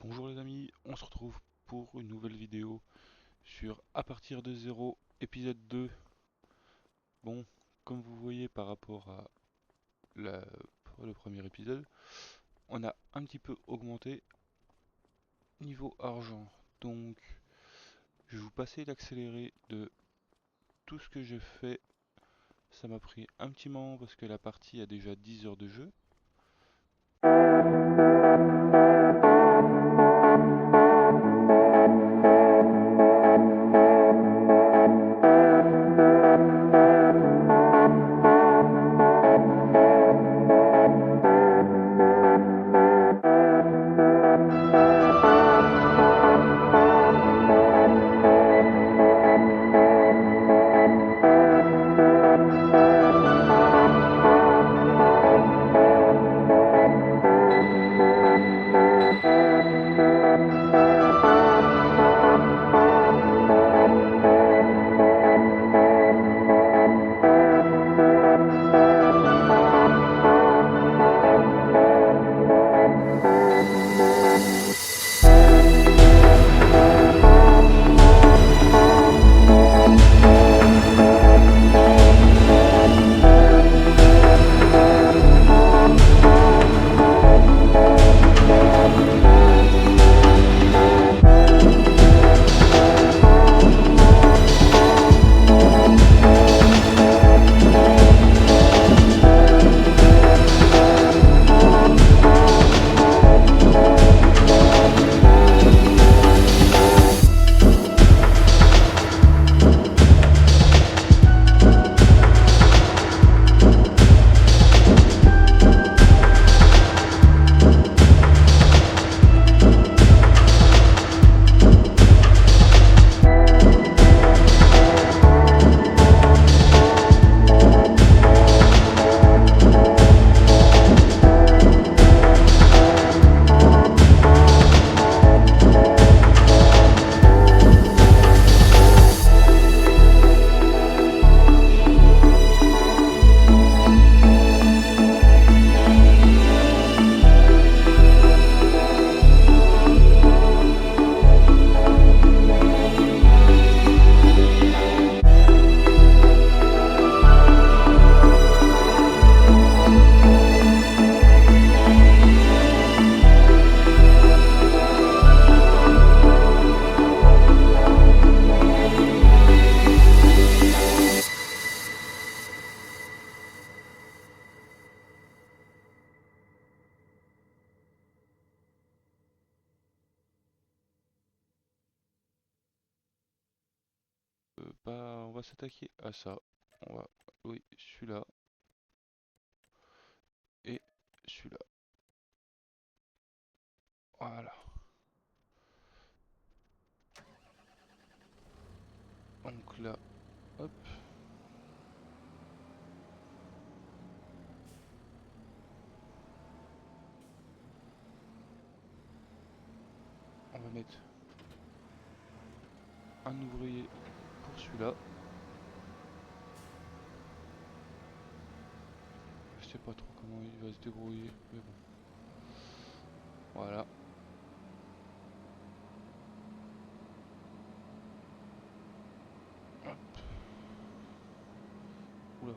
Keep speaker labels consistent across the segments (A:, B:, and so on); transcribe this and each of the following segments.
A: Bonjour les amis, on se retrouve pour une nouvelle vidéo sur À partir de zéro, épisode 2. Bon, comme vous voyez par rapport à la- le premier épisode, on a un petit peu augmenté niveau argent. Donc, je vais vous passer l'accéléré de tout ce que j'ai fait. Ça m'a pris un petit moment parce que la partie a déjà 10 heures de jeu. On va s'attaquer à ça. On va, oui, celui-là et celui-là. Voilà. Donc là, hop. On va mettre un ouvrier pour celui-là. Je sais pas trop comment il va se débrouiller, mais bon. Voilà. Hop. Oula.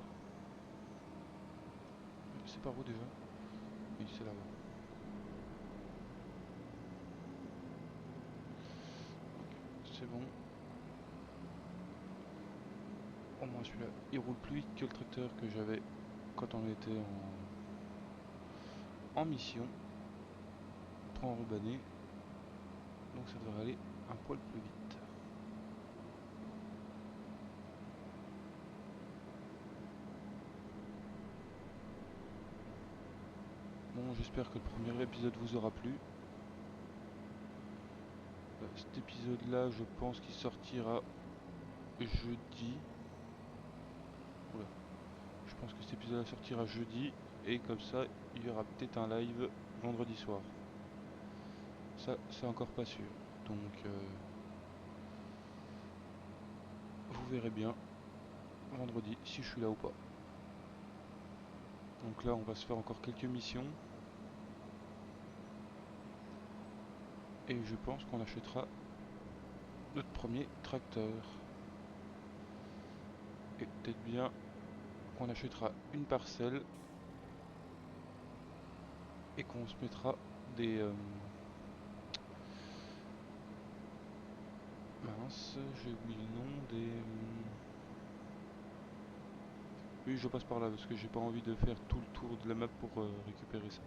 A: C'est par où déjà? Oui, c'est là-bas. C'est bon. Au moins celui-là, il roule plus vite que le tracteur que j'avais quand on était en mission. Trop enrubanné. Donc ça devrait aller un poil plus vite. Bon, j'espère que le premier épisode vous aura plu. Cet épisode-là, je pense qu'il sortira jeudi. Oula. Je pense que cet épisode-là sortira jeudi. Et comme ça, il y aura peut-être un live vendredi soir. Ça, c'est encore pas sûr. Donc, vous verrez bien vendredi si je suis là ou pas. Donc là, on va se faire encore quelques missions. Et je pense qu'on achètera notre premier tracteur. Et peut-être bien qu'on achètera une parcelle et qu'on se mettra des... mince, j'ai oublié le nom, des... oui, je passe par là parce que j'ai pas envie de faire tout le tour de la map pour récupérer ça.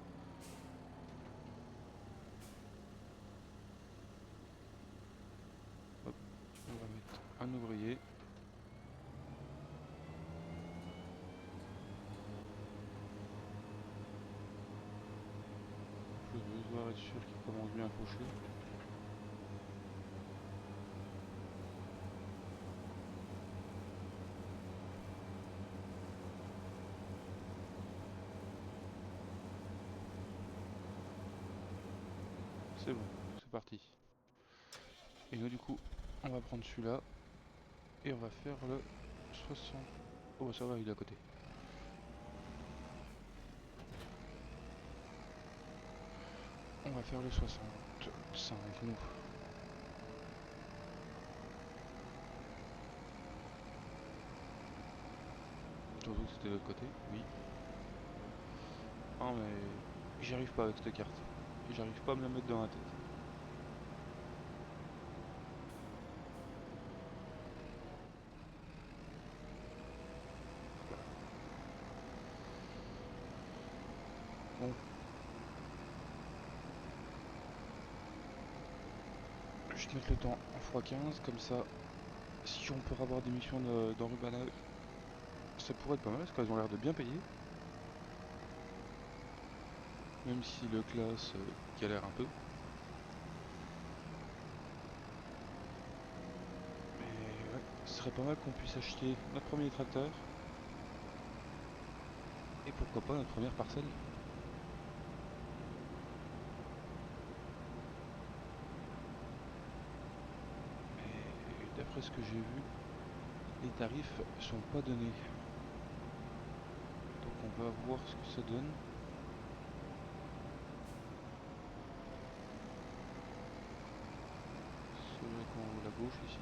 A: Hop, on va mettre un ouvrier. Je veux devoir être sûr qu'il commence bien à faucher. C'est bon, c'est parti. Et nous du coup, on va prendre celui-là. Et on va faire le 60... oh ça va, il est à côté. On va faire le 65 nous. Surtout que c'était de l'autre côté, oui. Ah mais j'y arrive pas avec cette carte. J'arrive pas à me la mettre dans la tête. Bon. Je vais mettre le temps en x15, comme ça, si on peut avoir des missions d'enrubanage, ça pourrait être pas mal, parce qu'elles ont l'air de bien payer. Même si le classe galère un peu. Mais ouais, ce serait pas mal qu'on puisse acheter notre premier tracteur. Et pourquoi pas notre première parcelle. Mais d'après ce que j'ai vu, les tarifs sont pas donnés. Donc on va voir ce que ça donne. C'est vrai qu'on roule à gauche ici.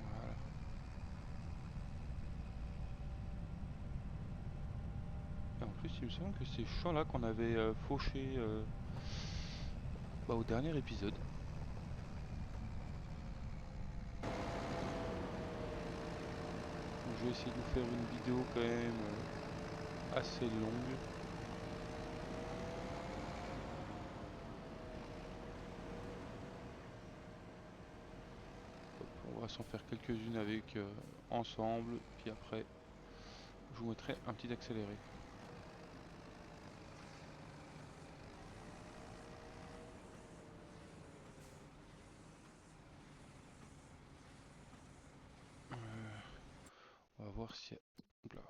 A: Voilà. Et en plus il me semble que c'est ce champ là qu'on avait fauché au dernier épisode. Donc, je vais essayer de vous faire une vidéo quand même assez longue. Hop, on va s'en faire quelques-unes avec ensemble, puis après je vous mettrai un petit accéléré. On va voir si... hop là.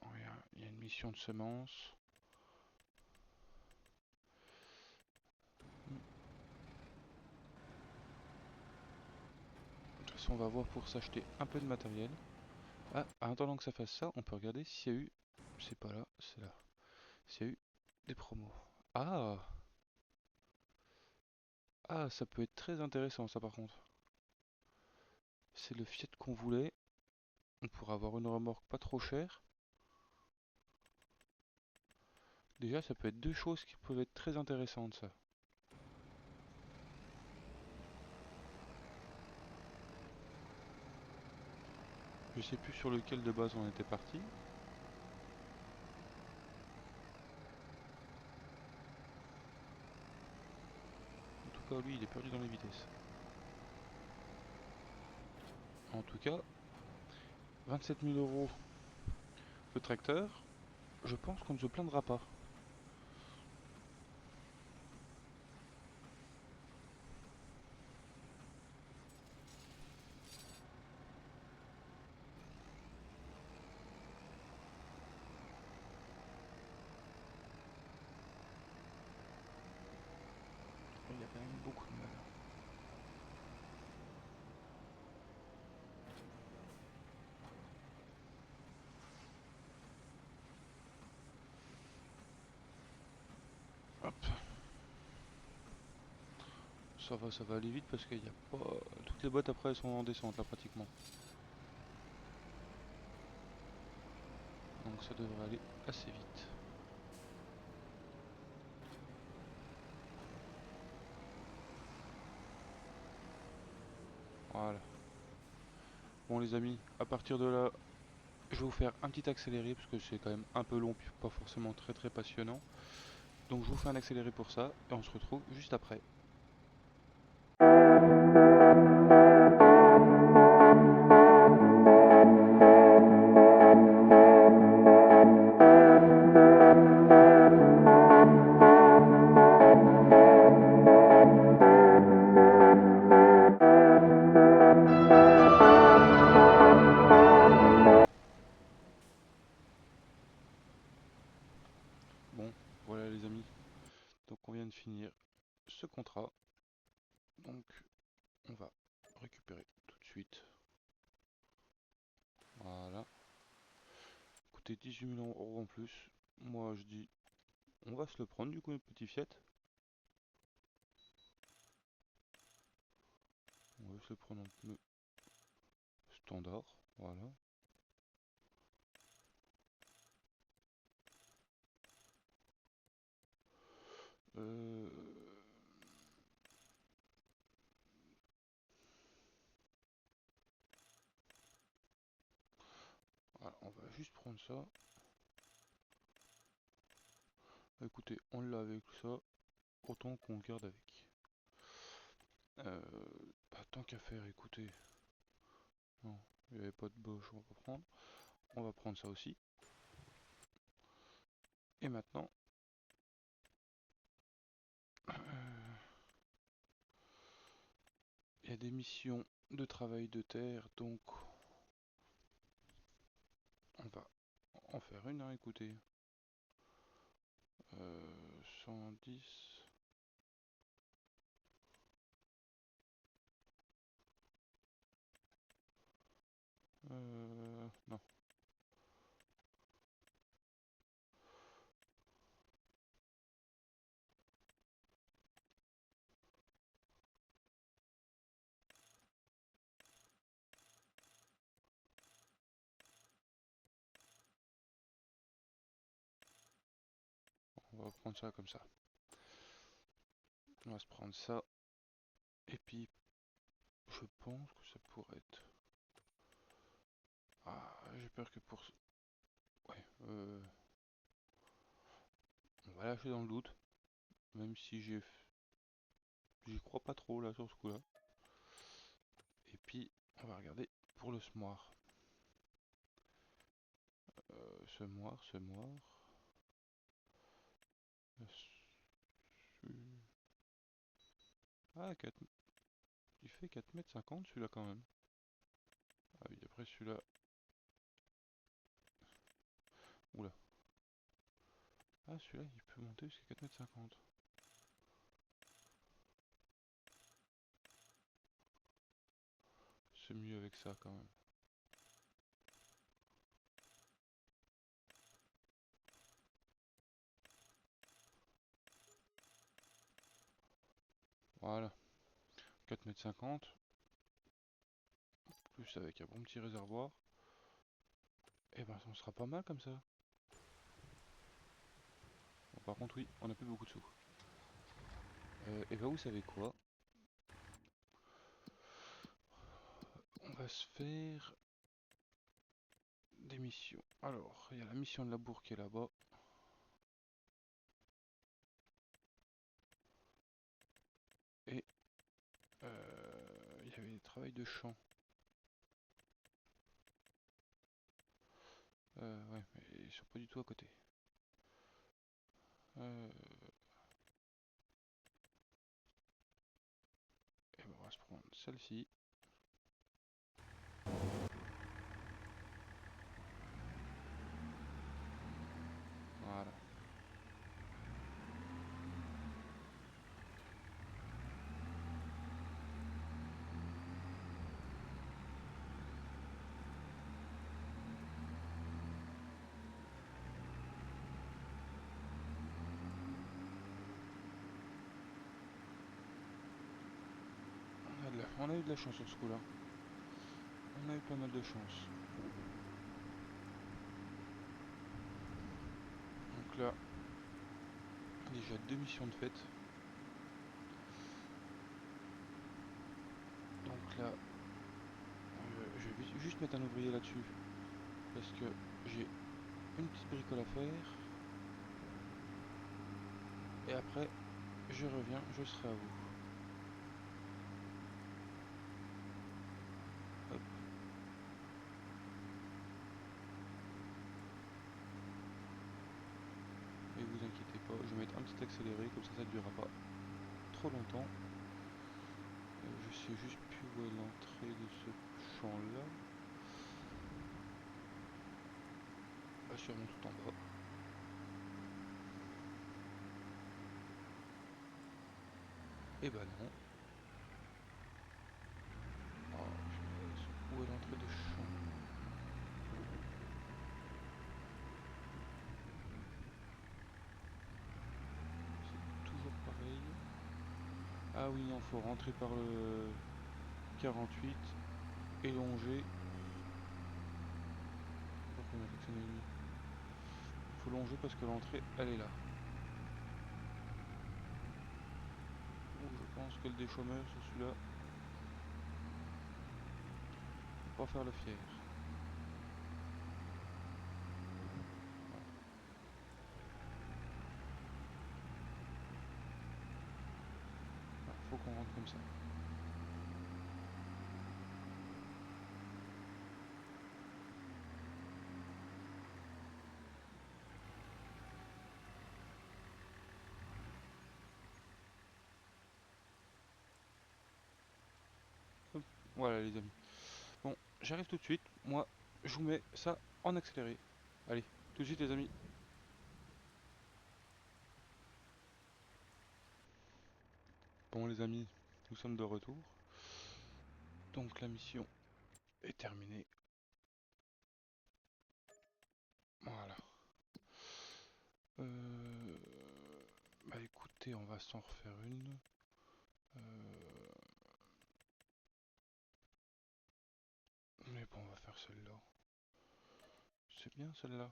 A: Oh, il y a une mission de semences. De toute façon on va voir pour s'acheter un peu de matériel. Ah, en attendant que ça fasse ça, on peut regarder s'il y a eu... c'est pas là, c'est là. S'il y a eu des promos. Ah! Ah, ça peut être très intéressant ça par contre. C'est le Fiat qu'on voulait. On pourra avoir une remorque pas trop chère. Déjà, ça peut être deux choses qui peuvent être très intéressantes, ça. Je sais plus sur lequel de base on était parti. En tout cas, lui, il est perdu dans les vitesses. En tout cas, 27 000 € le tracteur. Je pense qu'on ne se plaindra pas. Il y a quand même beaucoup de mal. ça va aller vite parce qu'il n'y a pas... Toutes les bottes après elles sont en descente là pratiquement. Donc ça devrait aller assez vite. Voilà. Bon les amis, à partir de là, je vais vous faire un petit accéléré parce que c'est quand même un peu long puis pas forcément très passionnant. Donc je vous fais un accéléré pour ça et on se retrouve juste après. Bon, voilà les amis. Donc on vient de finir ce contrat. Donc on va récupérer tout de suite. Voilà. Coûter 18 000 € en plus. Moi je dis, on va se le prendre du coup notre petit Fiat. On va se le prendre en pneu standard. Voilà. Euh... Voilà, on va juste prendre ça. Écoutez, on l'a avec ça, autant qu'on le garde avec. Tant qu'à faire, écoutez. Non, il n'y avait pas de Bosch, on va pas prendre. On va prendre ça aussi. Et maintenant, il y a des missions de travail de terre, donc on va en faire une, hein, écoutez. 110. Non. On va prendre ça comme ça. On va se prendre ça. Et puis, je pense que ça pourrait être... Ah, j'ai peur que pour... Ouais, on va lâcher dans le doute. Même si j'y crois pas trop là sur ce coup là. Et puis on va regarder pour le semoir. Semoir. Ah 4... il fait 4,50 m celui-là quand même. Ah oui, après celui-là. Oula. Ah celui-là il peut monter jusqu'à 4,50 m. C'est mieux avec ça quand même. Voilà. 4,50 m. Plus avec un bon petit réservoir. Et ben ça sera pas mal comme ça. Bon, par contre oui, on a plus beaucoup de sous. Et ben vous savez quoi? On va se faire des missions. Alors, il y a la mission de labour qui est là-bas. Et il y avait des travails de champ. Ouais, mais ils sont pas du tout à côté. Et ben on va se prendre celle-ci. Voilà. On a eu de la chance sur ce coup-là. On a eu pas mal de chance. Donc là, déjà 2 missions de fête. Donc là, je vais juste mettre un ouvrier là-dessus. Parce que j'ai une petite bricole à faire. Et après, je reviens, je serai à vous. Hop. Et vous inquiétez pas, je vais mettre un petit accéléré, comme ça ça ne durera pas trop longtemps. Je sais juste plus où est l'entrée de ce champ là. Ah, sûrement tout en bas. Et bah non. Oh, punaise. Où est l'entrée de champ? C'est toujours pareil. Ah oui, non, faut rentrer par le 48 et longer. Pourquoi mettre accéléré? Faut longer parce que l'entrée, elle est là. Donc je pense que le déchômeur sur celui-là, faut pas faire le fier. Voilà. Voilà, faut qu'on rentre comme ça. Hop. Voilà les amis. Bon, j'arrive tout de suite. Moi, je vous mets ça en accéléré. Allez, tout de suite les amis. Bon les amis, nous sommes de retour. Donc la mission est terminée. Voilà. Euh... Bah écoutez, on va s'en refaire une. Euh... Mais bon, on va faire celle-là. C'est bien celle-là.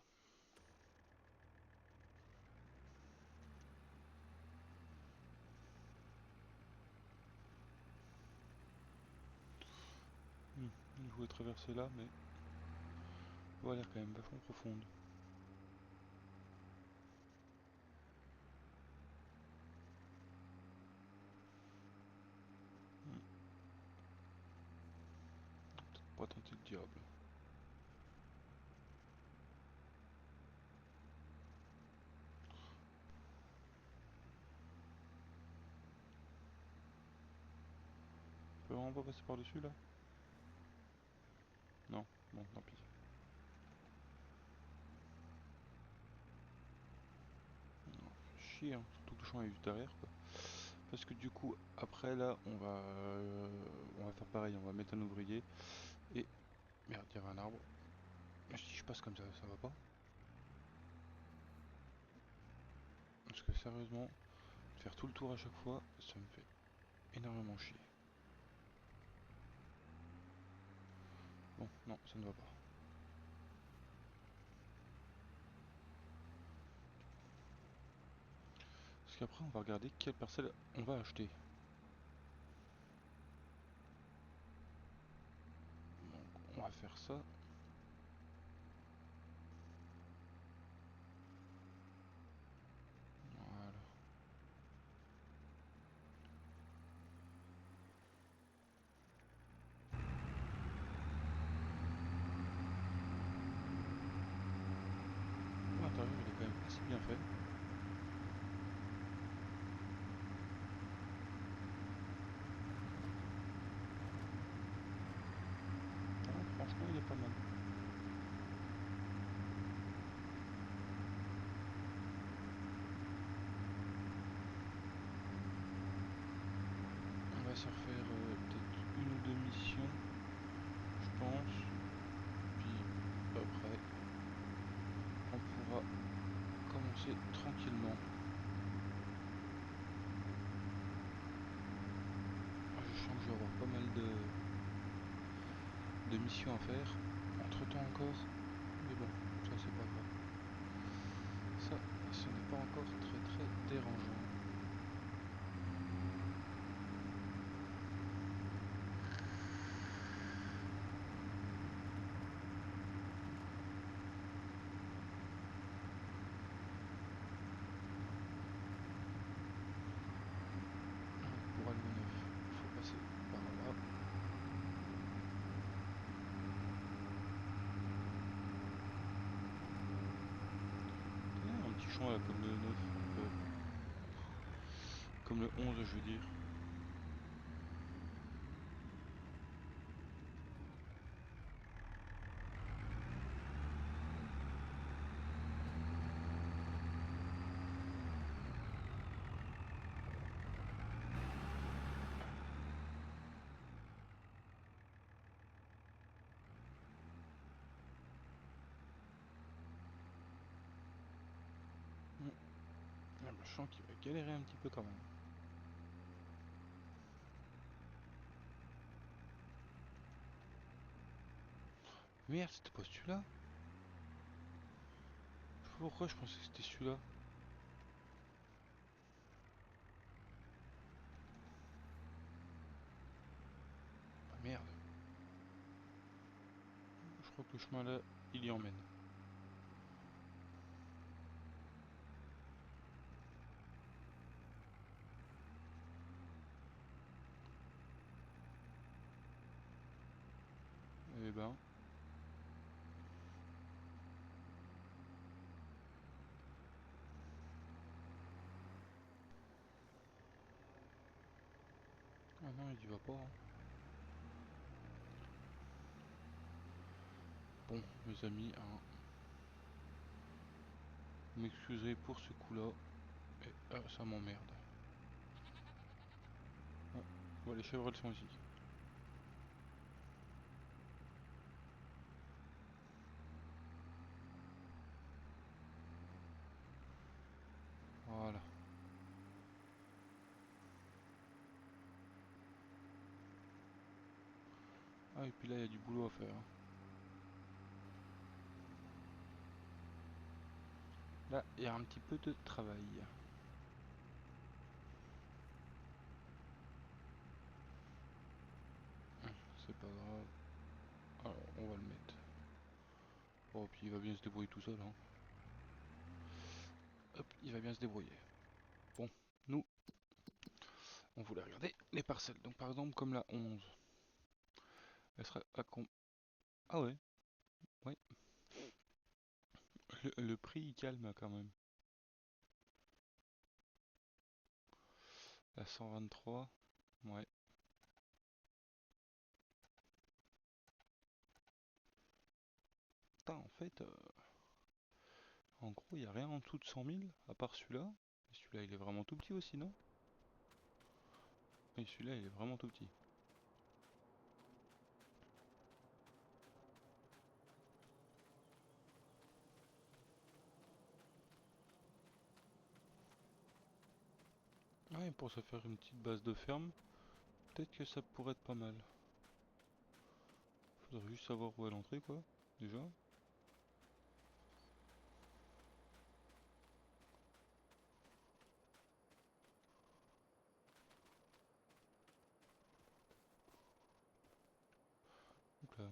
A: Je voulais traverser là, mais l'eau a l'air quand même vachement profonde. Hmm. Peut-être pas tenter le diable. Je peux vraiment pas passer par-dessus là? Non, bon, tant pis. Non, chier, hein. Surtout que le champ est juste derrière quoi. Parce que du coup, après là, on va faire pareil, on va mettre un ouvrier. Et merde, il y avait un arbre. Si je passe comme ça va pas. Parce que sérieusement, faire tout le tour à chaque fois, ça me fait énormément chier. Bon, non, ça ne va pas. Parce qu'après, on va regarder quelle parcelle on va acheter. Donc, on va faire ça. Voilà. L'intérieur, il est quand même assez bien fait. Ah, franchement, il est pas mal. de missions à faire entre temps encore. Mais bon, ça c'est pas grave. Ça, ce n'est pas encore très dérangeant. Pour aller au 9, il faut passer par là. Un petit champ là comme le 9, comme le 11 je veux dire. Ah, bah, je sens qu'il va galérer un petit peu quand même. Merde, c'était pas celui-là. Je sais pas pourquoi je pensais que c'était celui-là. Ah merde. Je crois que le chemin là, il y emmène. Eh ben. Ah non, il y va pas. Hein. Bon, mes amis, hein, vous m'excuserez pour ce coup-là. Et ça m'emmerde. Ah, bon, les chèvres elles sont ici. Voilà. Ah, et puis là, il y a du boulot à faire. Hein. Là, il y a un petit peu de travail. C'est pas grave. Alors, on va le mettre. Oh, puis il va bien se débrouiller tout seul. Hein. Hop, il va bien se débrouiller. Bon, nous, on voulait regarder les parcelles. Donc, par exemple, comme la 11. Elle sera à combien? Ah ouais, ouais. Le prix, il calme quand même. La 123, ouais. Putain, en fait, en gros, il n'y a rien en dessous de 100 000, à part celui-là. Celui-là, il est vraiment tout petit aussi, non? Oui, celui-là, il est vraiment tout petit. Ouais, pour se faire une petite base de ferme, peut-être que ça pourrait être pas mal. Faudrait juste savoir où est l'entrée, quoi, déjà. Donc là,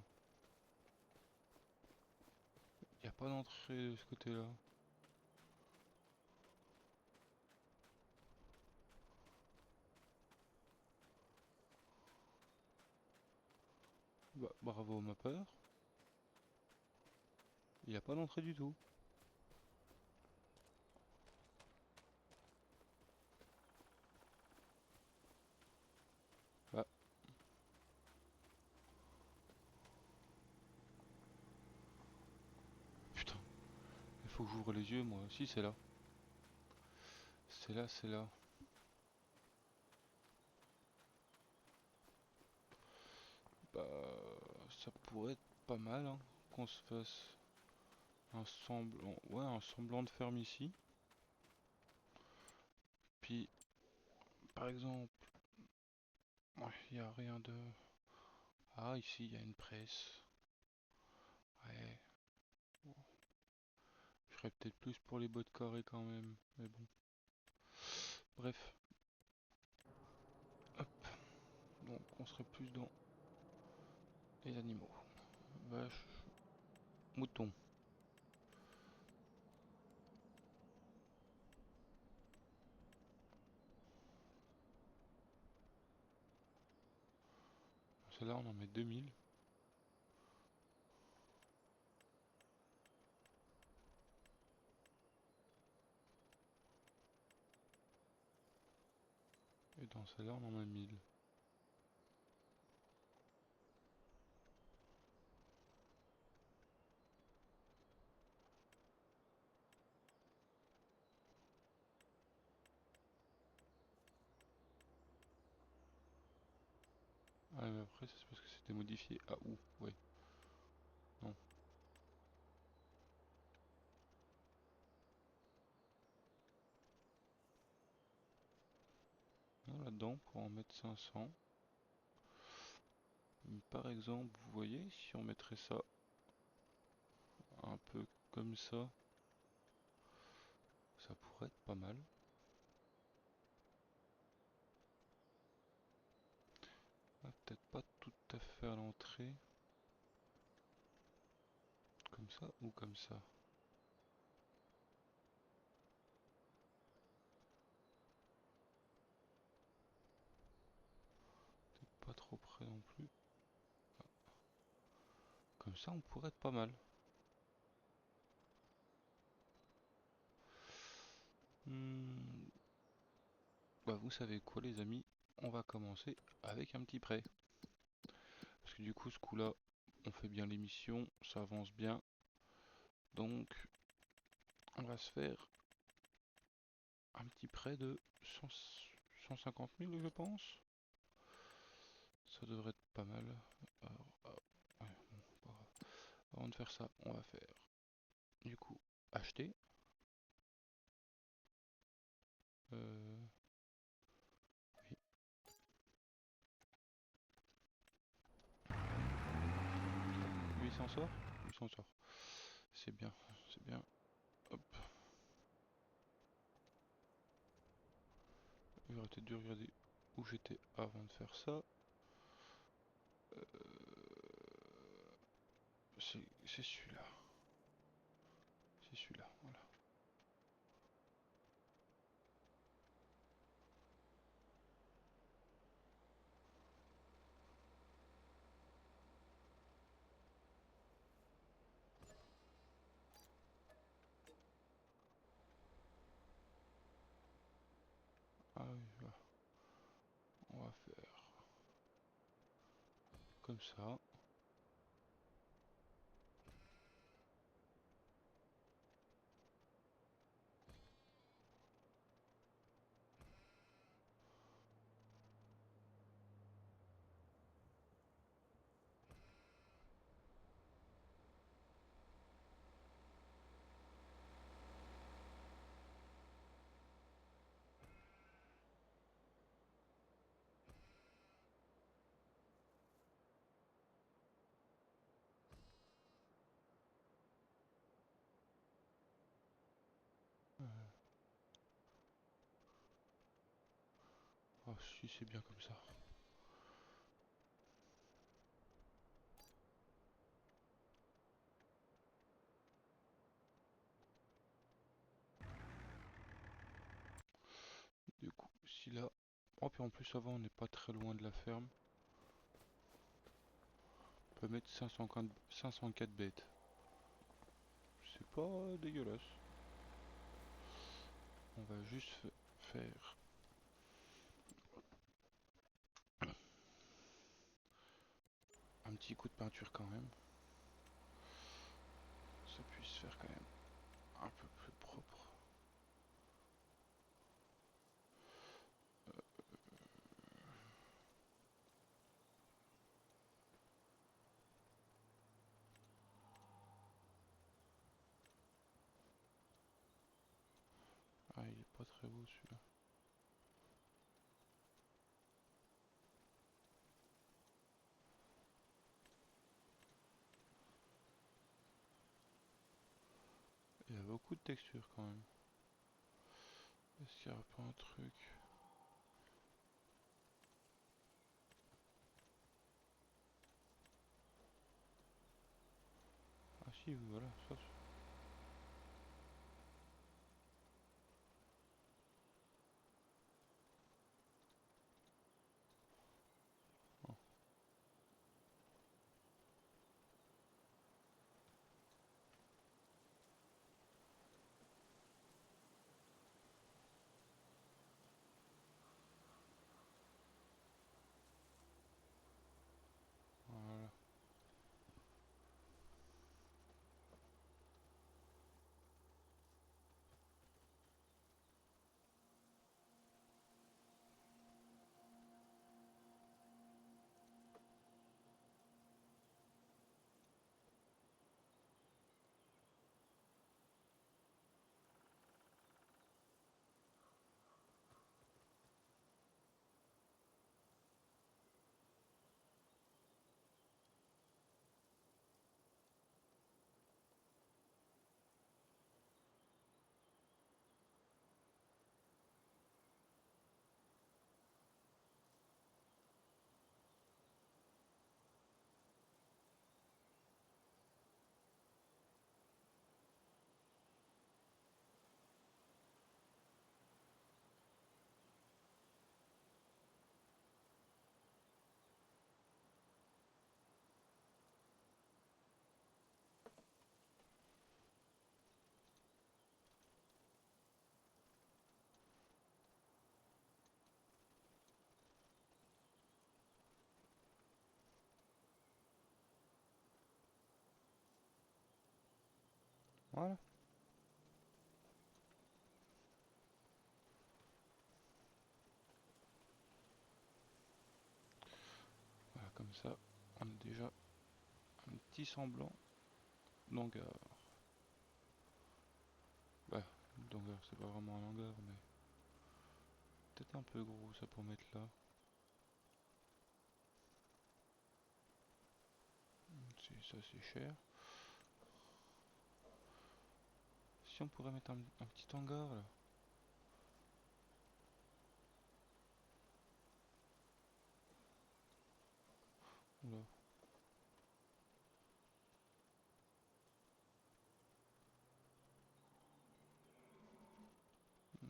A: il n'y a pas d'entrée de ce côté-là. Bah, bravo au mapper. Il n'y a pas d'entrée du tout. Bah, putain, il faut que j'ouvre les yeux, moi. Si, c'est là. C'est là, c'est là. Bah, ça pourrait être pas mal, hein, qu'on se fasse un semblant, ouais, un semblant de ferme ici. Puis, par exemple, ouais, il n'y a rien de... Ah, ici il y a une presse. Ouais. Bon. Je serais peut-être plus pour les bottes carrées quand même. Mais bon. Bref. Hop. Donc on serait plus dans les animaux. Vache. Mouton. Celle-là on en met 2000. Et dans celle-là on en met 1000. Ah mais après c'est parce que c'était modifié à où? Ouais. Non. Non, là-dedans pour en mettre 500. Par exemple, vous voyez, si on mettrait ça un peu comme ça pourrait être pas mal. Ah, peut-être pas tout à fait à l'entrée. Comme ça ou comme ça. Peut-être pas trop près non plus. Comme ça, on pourrait être pas mal. Hmm, Bah vous savez quoi les amis, on va commencer avec un petit prêt. Parce que du coup ce coup-là, on fait bien l'émission, ça avance bien. Donc on va se faire un petit prêt de 150 000 je pense. Ça devrait être pas mal. Alors, ouais, bon, pas grave. Avant de faire ça, on va faire du coup acheter. Euh, oui. 800 sort. 800 sort. C'est bien, c'est bien. Hop. J'aurais peut-être dû regarder où j'étais avant de faire ça. C'est celui-là. C'est celui-là, voilà. Ah oui, là. On va faire comme ça. Oh, si c'est bien comme ça. Du coup, si là... Oh, puis en plus avant, on n'est pas très loin de la ferme. On peut mettre 504 bêtes. C'est pas dégueulasse. On va juste faire un petit coup de peinture quand même. Ça puisse faire quand même un peu plus propre. Ah, il est pas très beau celui-là. beaucoup de textures quand même. Est-ce qu'il n'y a pas un truc? Ah si, oui, voilà, ça. Oh, voilà. Voilà. Voilà, comme ça, on a déjà un petit semblant d'hangar. Bah, d'hangar, c'est pas vraiment un hangar, mais peut-être un peu gros ça pour mettre là. Ça c'est cher. Si on pourrait mettre un petit hangar là. Oula. Hmm,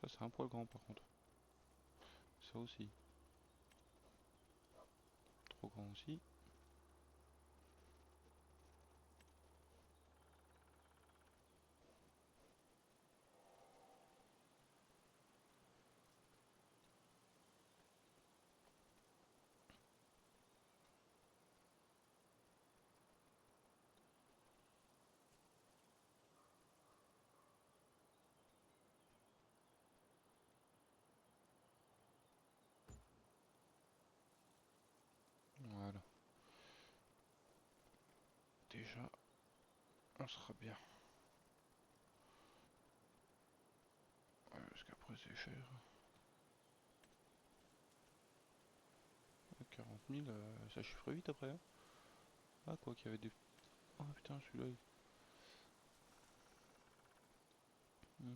A: ça c'est un poil grand par contre. Ça aussi. Trop grand aussi. Voilà. Déjà, on sera bien. Ouais, parce qu'après c'est cher. 40 000, ça chiffre vite après. Hein. Ah quoi qu'il y avait des... Ah putain, celui-là... Hmm.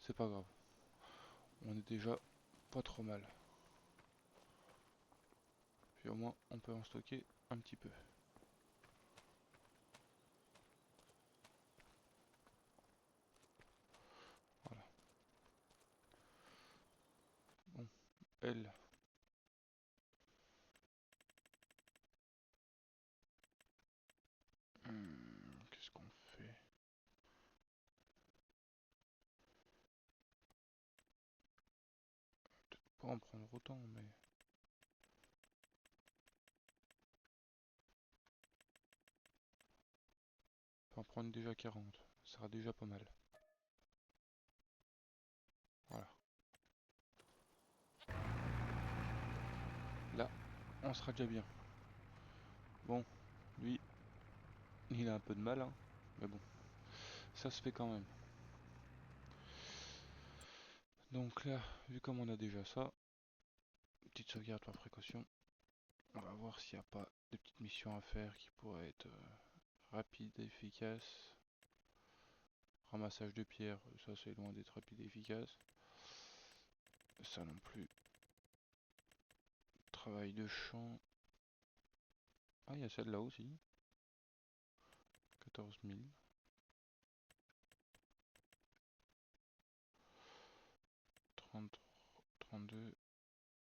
A: C'est pas grave. On est déjà pas trop mal. Puis au moins, on peut en stocker un petit peu. Voilà. Bon, elle. Qu'est-ce qu'on fait? Pas en prendre autant, mais... On peut en prendre déjà 40. Ça sera déjà pas mal. Voilà. Là, on sera déjà bien. Bon, lui, il a un peu de mal, hein. Mais bon, ça se fait quand même. Donc là, vu comme on a déjà ça, petite sauvegarde par précaution, on va voir s'il n'y a pas de petites missions à faire qui pourraient être rapides et efficaces. Ramassage de pierres, ça c'est loin d'être rapide et efficace. Ça non plus. Travail de champ. Ah, il y a celle-là aussi. 14 000. 30, 32,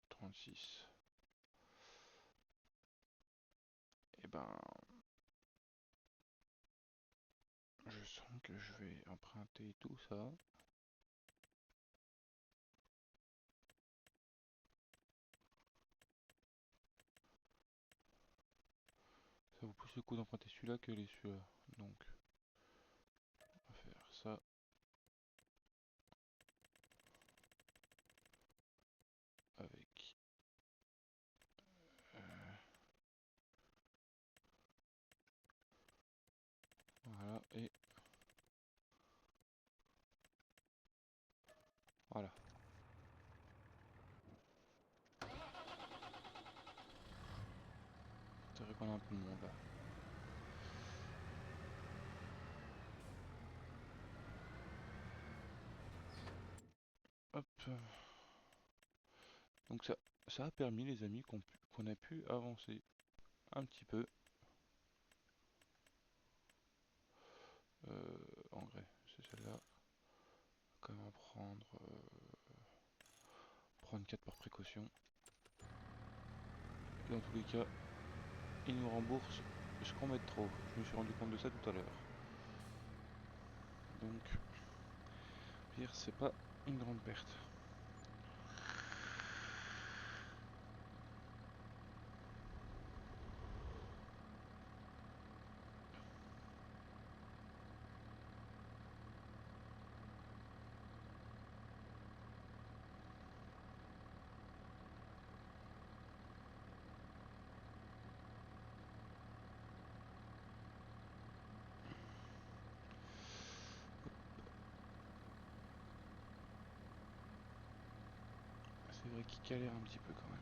A: 36. Et ben, je sens que je vais emprunter tout ça. Ça vaut plus le coup d'emprunter celui-là que les celui-là. Donc, on va faire ça. Avec voilà, et voilà. C'est vrai qu'on a un peu de monde là. Hop. Donc ça a permis les amis qu'on a pu avancer un petit peu. Engrais, c'est celle-là. Quand même prendre 4 par précaution. Dans tous les cas, ils nous remboursent ce qu'on met de trop. Je me suis rendu compte de ça tout à l'heure. Donc, pire, c'est pas une grande perte. C'est vrai qu'il galère un petit peu quand même.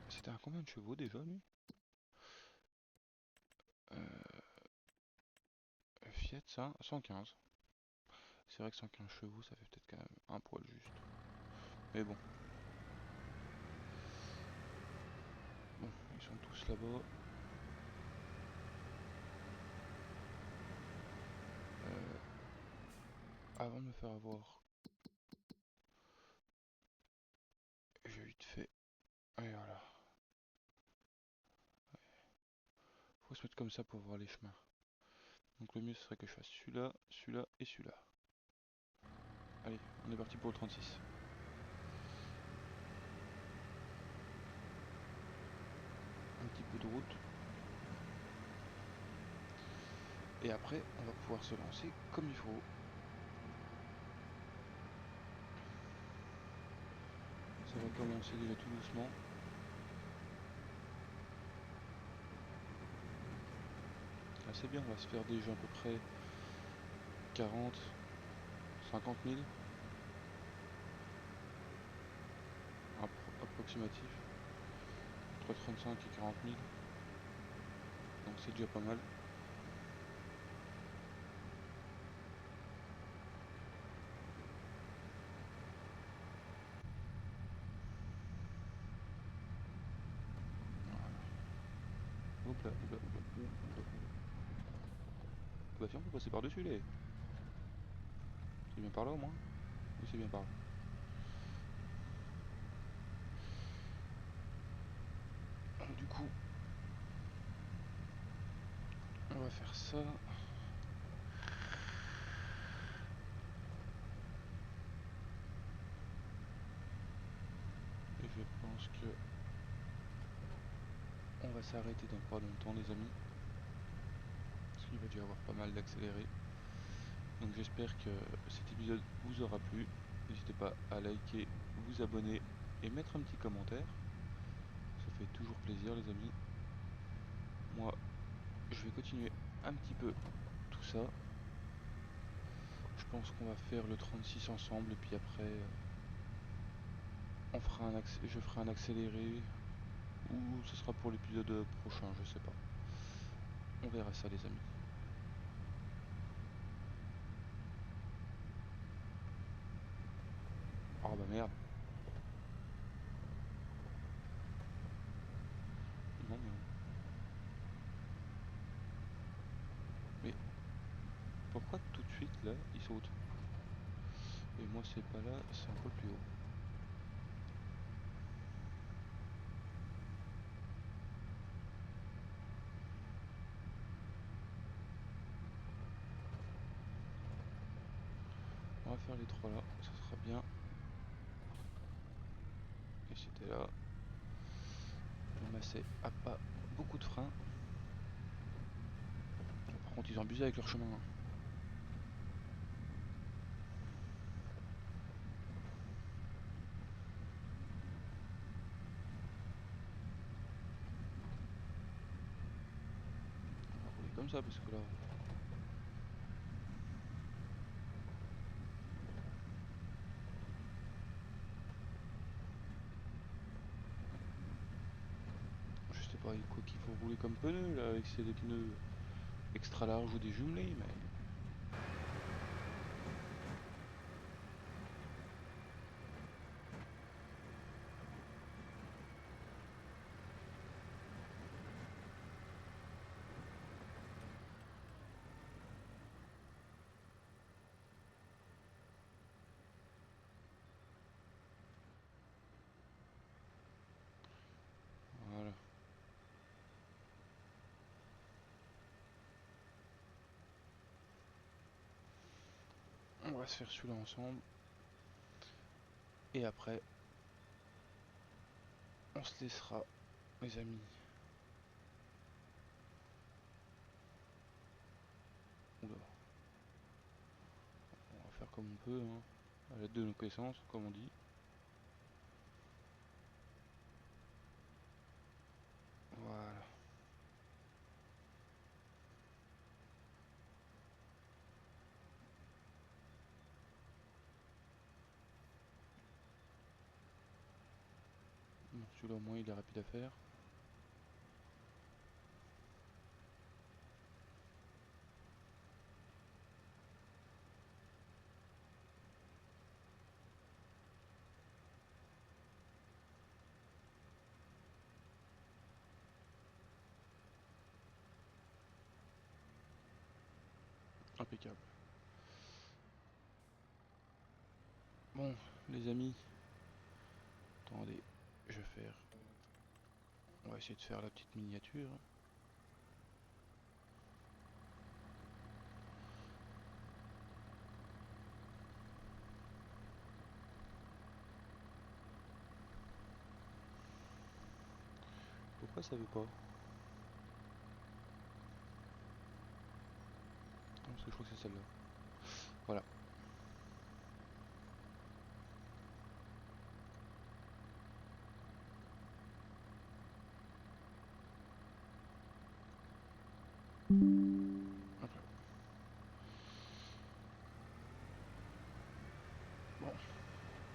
A: C'était à combien de chevaux déjà lui? Fiat ça, 115. C'est vrai que 115 chevaux ça fait peut-être quand même un poil juste. Mais bon. Bon, ils sont tous là-bas. Avant de me faire avoir, j'ai vite fait. Et voilà. Faut se mettre comme ça pour voir les chemins. Donc le mieux ce serait que je fasse celui-là, celui-là et celui-là. Allez, on est parti pour le 36. Un petit peu de route. Et après, on va pouvoir se lancer comme il faut. Ça va commencer déjà tout doucement. Là c'est bien, on va se faire déjà à peu près 40, 50 000. Approximatif. Entre 35 et 40 000. Donc c'est déjà pas mal. Hop là, hop là, hop là, hop là. Bah si on peut passer par-dessus les. C'est bien par là au moins. Oui c'est bien par là. Du coup, on va faire ça. Et je pense que on va s'arrêter dans pas longtemps les amis. Parce qu'il va dû y avoir pas mal d'accélérés. Donc j'espère que cet épisode vous aura plu. N'hésitez pas à liker, vous abonner et mettre un petit commentaire. Ça fait toujours plaisir les amis. Moi, je vais continuer un petit peu tout ça. Je pense qu'on va faire le 36 ensemble et puis après je ferai un accéléré ou ce sera pour l'épisode prochain, je sais pas. On verra ça les amis. Oh bah merde. Non mais... Mais pourquoi tout de suite là il saute? Et moi c'est pas là, c'est un peu plus haut. On va faire les trois là, ça sera bien. Et c'était là. Le Massey a pas beaucoup de freins. Par contre ils ont abusé avec leur chemin. Hein. On va rouler comme ça parce que là... Je sais pas quoi qu'il faut rouler comme pneu là, avec c'est des pneus extra larges ou des jumelés, mais... Voilà. On va se faire celui-là ensemble. Et après, on se laissera, les amis. Oula. On va faire comme on peut, hein, à l'aide de nos connaissances, comme on dit. Voilà. Bon, celui-là au moins il est rapide à faire. Impeccable. Bon, les amis. Attendez, je vais faire... On va essayer de faire la petite miniature. Pourquoi ça veut pas? Non, parce que je crois que c'est celle-là. Voilà. Hop là. Bon,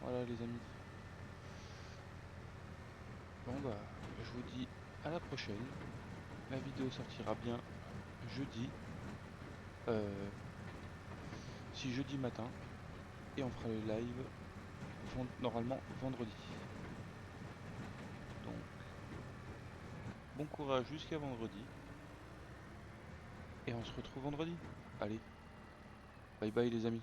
A: voilà les amis. Bon bah, je vous dis à la prochaine. La vidéo sortira bien jeudi. Si jeudi matin. Et on fera le live normalement vendredi. Donc, bon courage jusqu'à vendredi. Et on se retrouve vendredi. Allez, bye bye les amis.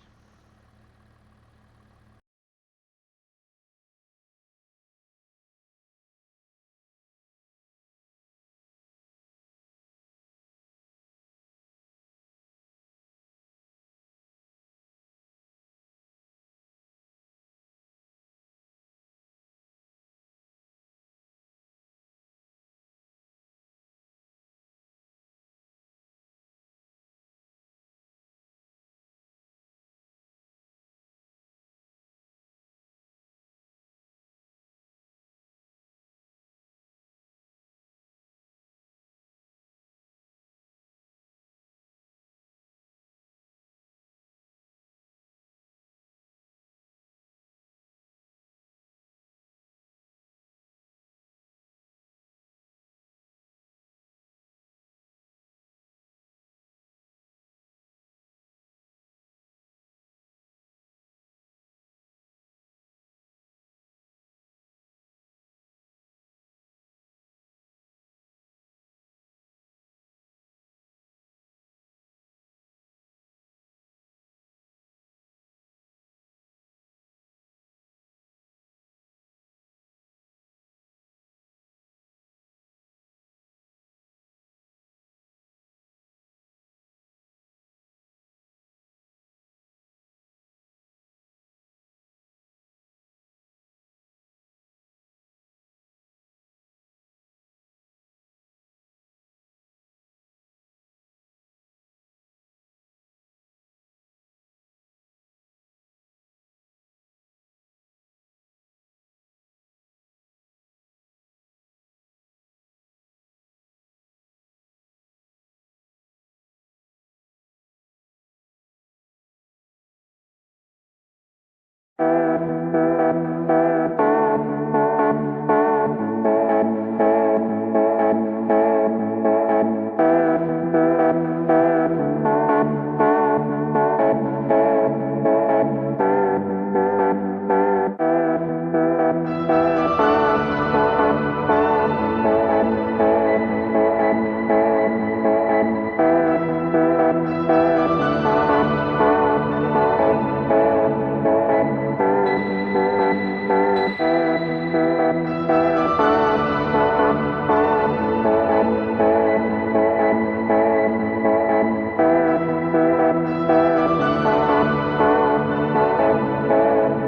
B: Thank you.